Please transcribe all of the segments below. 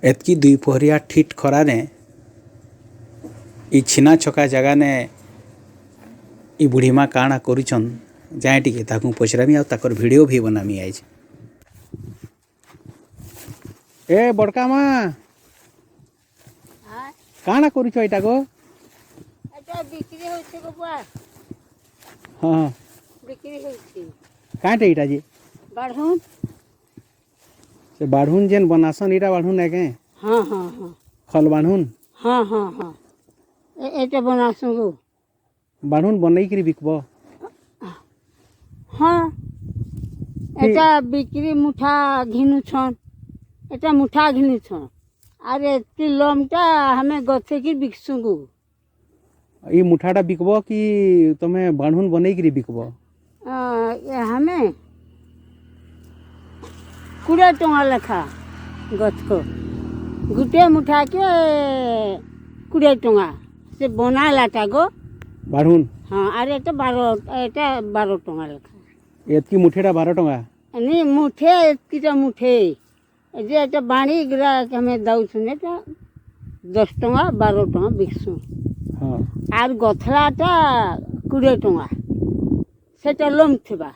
एतकी दुईपहरिया ठिठ खरा ने छिना छका जगह ने इ बुढ़ी माँ काଣା करुछन जाए टिके ताकू पचरामी आ ताकर वीडियो भी बनामी आज। ए बड़का माँ काଣା करुछ एटा गो? এটা বিক্রি হচ্ছে গো বুয়া, हाँ বিক্রি হচ্ছে काटे इटा जी বাড়ুন। से बाढ़ुन जेन बनासन इटा बाढ़ुन है के হ্যাঁ হ্যাঁ হ্যাঁ खल बाढ़ुन হ্যাঁ হ্যাঁ হ্যাঁ এটা বানাসু গো। बाढ़ुन बनई करी बिकबो। হ্যাঁ এটা বিক্রি মুঠা ঘিনুছন, এটা মুঠা ঘিনুছন আর এটি লমটা আমি গছে কি বিকসু গো। ई मुठाटा बिकबो कि तमे बाढ़ुन बनई करी बिकबो? আমি 20 টঙ্কা লেখা গছকো, গোটে মুঠাকে 20 টঙ্কা সে বনালাটা গো। बाढ़ुन হ্যাঁ আর এটা 12 টঙ্কা লেখা। एतकी मुठेटा 12 टंका নি মুঠে কিটা মুঠে এই যে এটা বাড়ি গ্রাহক আমি দাউছু এটা 10 টঙ্কা 12 টঙ্কা বিকছু। हाँ আর গথলাটা 20 টঙ্কা সেটা লম থিবা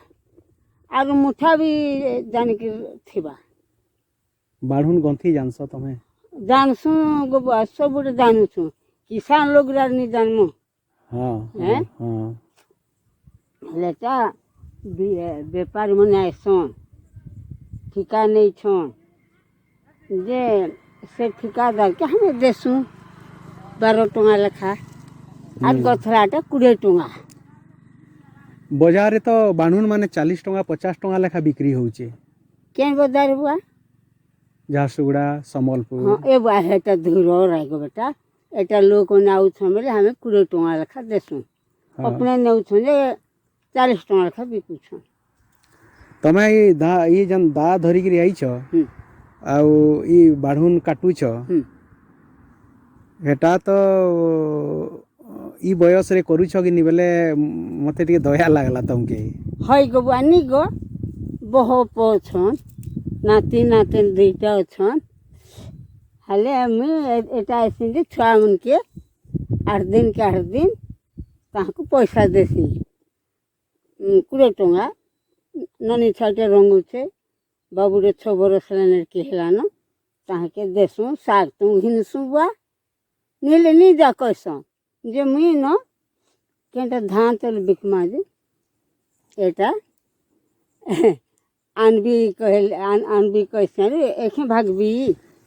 আর মুঠা भी জানিকি থিবা। बाढ़ुन गंथी जानस तमे? जानसु गो सबुरे जानुछु, किसान लोग नी जानमु। हाँ हैं? हाँ लेटा व्यापारी मन आइसन ठिका नहीं छन जे से ठिकादार के हमें देसु 12 टंका लेखा আর গথলাটা 20 টঙ্কা। बजार रे तो बाढ़ुन माने 40 टंका 50 टंका लेखा बिक्री होउचे। केन बजार बुआ? झारसुगुड़ा सम्बलपुर। हाँ ए बुआ हेटा धुरो रहेगो बेटा, एटा लोग नाउ छमले हमें 20 टंका लेखा देसु। हाँ। अपने नाउ छने 40 टंका लेखा बिकु छ। तमे ई जन दा धरी करी आई छ आउ ई बाढ़ुन काटू छ हेटा तो ई बयस रे करू छ कि नि बेले मते टिके दया लागला तमके। हई गो बुआ नी गो बहो पोछन नाती नातिन दुईटा छन हाले আমি এটা এসে ছুয়া মনকে 8 दिन के 8 दिन তাহাকে পয়সা দেছি 20 টঙ্কা। ননি ছাইটা রঙুছে বাবুরে 6 বরস লানের কি হেলানো তাহাকে দেসু শাক তুমি ঘিনসু বুয়া নিলে নি যা কইছ যে মুই ন কেনটা ধান তেল বিকমা যে এটা আনবি কহিল আনবি কইছ রে এখে ভাগবি।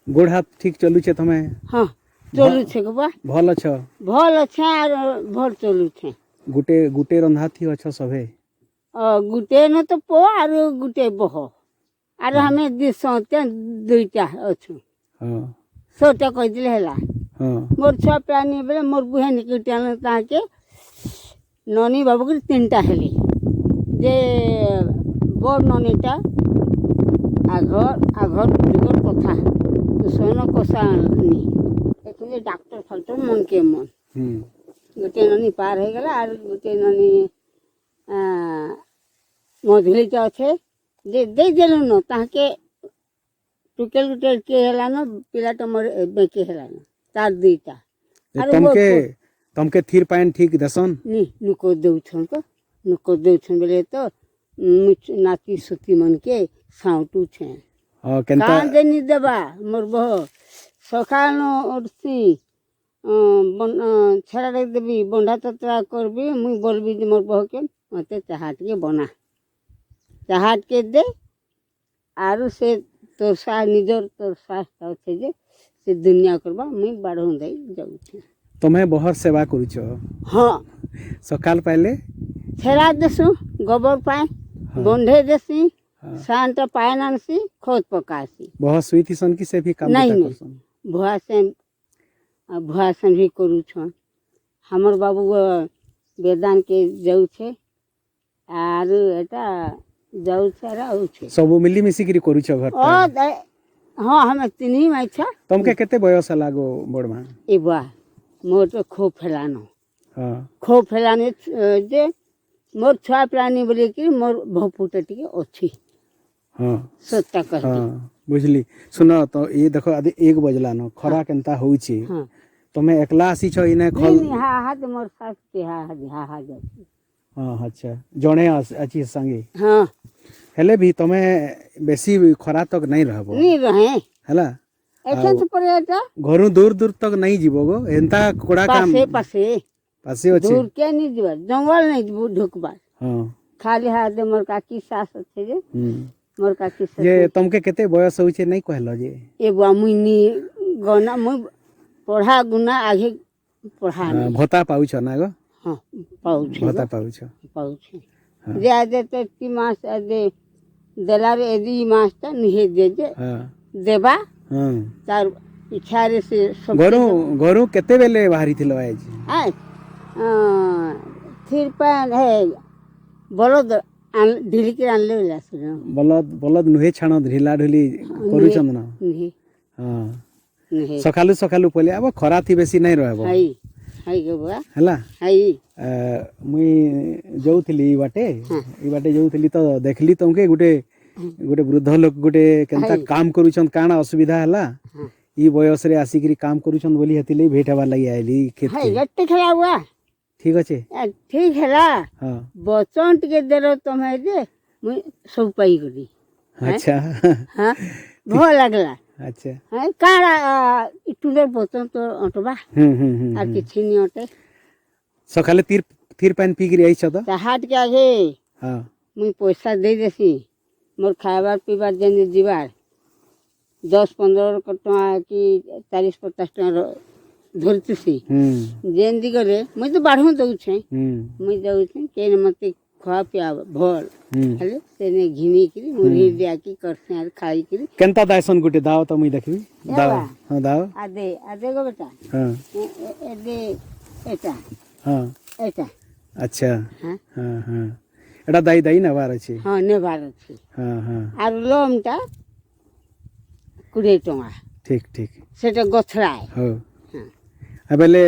गोड़ हाथ ठीक चलू छे तमे? হ্যাঁ চলুছে গো বা भल छ? ভাল আছে আর ভল চলুছে। गुटे गुटे रंधा थी छ सभे? গুটে ন তো পো আর গুটে বহ আর আমি দিছতে দুইটা অছু। हां সোটা কই দিলে হেলা। हां मोर छुआ प्राणी बेले मोर बुहे निकटान ताके ननी बाबू के 3टा हेली जे बड़ ननीटा आघर जुगर कथा सोनो कोसा नी एखने डॉक्टर फल्टर मन के मन गोटे ननी पार हो गला और गोटे ननी मधुलीटा अच्छे जे दे देलु न ताके टुकेल के हेला न पिलाटा मोर बेके हेला न तार दुईटा। तमके थीर पाइन ठीक दसन? नी नुको देउछन को नुको देउछन बेले तो नाती सुती मन के साउटू छे। हां केनता कान देनी देबा मोर बह सखानो उठसी छड़ा रे देबी बंधा तत्रा करबी मुई बोलबी जे मोर बह के मते चाहाट के बना चाहाट के दे आरु से तोर सा निजर तोर सा होते जे से दुनिया करबा मुई बाढ़ो दे जाऊ छे। तमे बहर सेवा करू छ? हाँ सकाल पहले छेड़ा देसु गोबर पाए बंधे देसी शांत पाए नानसी खोद पकासी बहुत स्वीट सन की से भी काम नहीं करसन। भुआसन भी करू छन। हमर बाबू वेदांत के जाऊ छे आर एटा जाऊ छे रहू छे सब मिली मिसी करी करू छ घर पे? हाँ हमें तीनही माई छा। तमके केते बयस लागो बड़मा? ए बुआ मोर तो खो फैलानो। हां खो फैलाने जे मोर छुआ प्राणी बोले कि मोर भपुटा टिके अछि। हां सत्ता कह हां बुझली सुन तो ये देखो आदि 1 बजला न खरा केनता होउची हाँ तमे एकला आसी छ इने खल नहीं नहीं हा मोर सास के हा जाती हां अच्छा जणे अछि संगे हाँ हेले भी तमे बेसी खरा तक नहीं रहबो नहीं रहे हला ऐसे तो पड़े था घरु दूर दूर तक नहीं जीवो गो एंता कोड़ा काम पासे पासे पासे अछि दूर के नहीं जीवा जंगल नहीं ढुकबा हां खाली हाथ मोर काकी सास अच्छे जे मोर काकी सास ये तुमके केते बयस होइछे नहीं कहलो जे एगो मुइनी गना मुई पढ़ा गुना आगे पढ़ा भोता पाउछ ना गो हाँ पाउछ भोता पाउछ पाउछ जे आदे तो की मास आदे देलारे एदी मास ता निहे दे जे हां देबा हां तार इच्छारे से सब घरु केते बेले बाहरी थिलो आज आय फिर पान है बलद ढिली के आनले होला सुनो बलद नुहे छाण ढिला ढिली करूछन ना नहीं हां नहीं सकालु सकालु पले अब खरा थी बेसी नहीं रहबो हाई गो बा हला हाई मुई जाउथली ई बाटे जाउथली तो देखली तुमके गुटे वृद्ध लोक गुटे केनता काम करूछन काना असुविधा हला ई बयस रे आसीकरी काम करूछन बोली हतिले भेट हवा लगी आइली खेत हाई गट्टे खरा हुआ ठीक अच्छे ठीक हैला हां बचन टिके देरो तमे जे मुई सब पाई गली अच्छा हां भो लागला अच्छा हां कारा इटुले बचन तो अटबा आ किछि नि अटे सकाले तीर पानी पी गिरी आइछ तो हाट के आगे हां मुई पैसा दे देसी मोर खाबार पीबार जेने जीवार 10-15 टका कि 40-50 टका धरती जेन दिगरे मुई तो बाढ़ू दउ छै मुई दउ छै केन मते खा पिया भल हेले सेने घिनी करी मुरी दिया की करसे आर खाई करी केनता दायसन गुटे दाव तो मुई देखबी दाव हां दाव आदे गो बेटा हां एदे एटा हां एटा अच्छा हां हां एटा दाई ना बार अछि हां ने बार अछि हां हां आर लोमटा 20 टका ठीक ठीक सेटा गथराय हो अबेले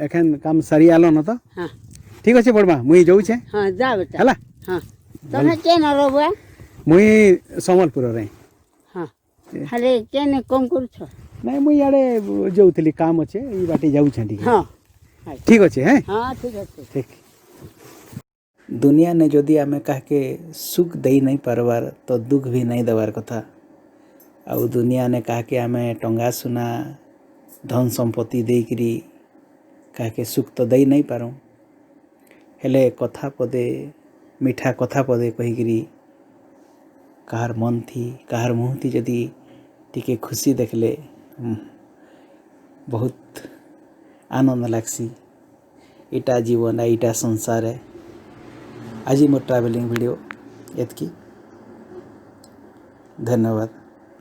एखन काम सरी आलो न तो हां ठीक अछि बड़बा मुई जाउ छे हां जा बेटा हला हां तमे के न रहबा मुई समलपुर रे हां हले के ने कम करू छ नहीं मुई याडे जाउथली काम अछि ई बाटे जाउ छे ठीक हां ठीक अछि हैं हां ठीक अछि ठीक दुनिया ने जदि आमे काके सुख देई नहीं परबार तो दुख भी नहीं देवार कथा आउ दुनिया ने काके आमे टंगा सुना धन संपत्ति देकरी काके सुख तो दे नहीं पारूँ हेले कथा पदे मीठा कथा पदे कहीकरी कहार मन थी कहार मुँह थी जदि टिके खुशी देखले बहुत आनंद लागसी इटा जीवन इटा संसार है आज मोर ट्रैवलिंग वीडियो एतकी धन्यवाद।